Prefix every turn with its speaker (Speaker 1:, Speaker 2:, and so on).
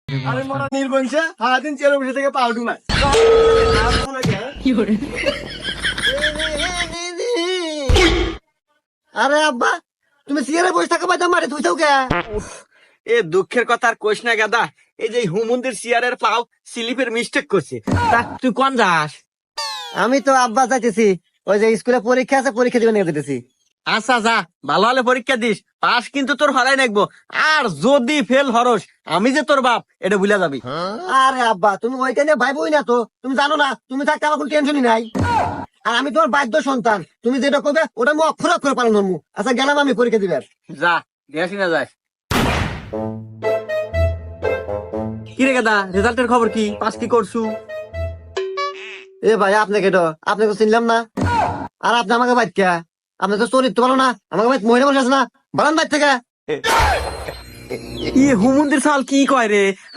Speaker 1: আরে মরা নির্বংশে সারাদিন চেয়ারে বসে থেকে পাউডু না আরে আব্বা তুমি চেয়ারে বসে থাকা বাদ মারে তুই কে
Speaker 2: এ দুঃখের কথা আর কোশ না গাদা, এই যে হুমুন্দির চেয়ারের পাও স্লিপের মিস্টেক করছে। তা তুই কোন যাস?
Speaker 1: আমি তো আব্বা যাইতেছি ওই যে স্কুলে পরীক্ষা আছে পরীক্ষা দিবে নিয়ে যেতেছি।
Speaker 2: আচ্ছা যা, ভালো হলে পরীক্ষা দিস, পাস কিন্তু তোর হলাই নাকবো। আর যদি ফেল হরস, আমি যে তোর বাপ এটা ভুলে যাবি।
Speaker 1: আরে আব্বা তুমি ওইটা নিয়ে ভাইবই না তো, তুমি জানো না তুমি থাকতে আমার কোনো টেনশনই নাই। আর আমি তোমার বাধ্য সন্তান, তুমি যেটা করবে ওটা আমি অক্ষর অক্ষর পালন করবো। আচ্ছা গেলাম আমি পরীক্ষা দিবে।
Speaker 2: যা দেখি না যাস। কি রে গাদা, রেজাল্টের খবর কি? পাস কি করছু?
Speaker 1: এ ভাই আপনাকে তো আপনাকে চিনলাম না। আর আপনি আমাকে বাইক কে আপনি তো চরিত্র ভালো না, আমাকে বাইক মহিলা বসে আছে না বারান বাইক থেকে।
Speaker 2: হুমুন্দির সাল কি কয় রে?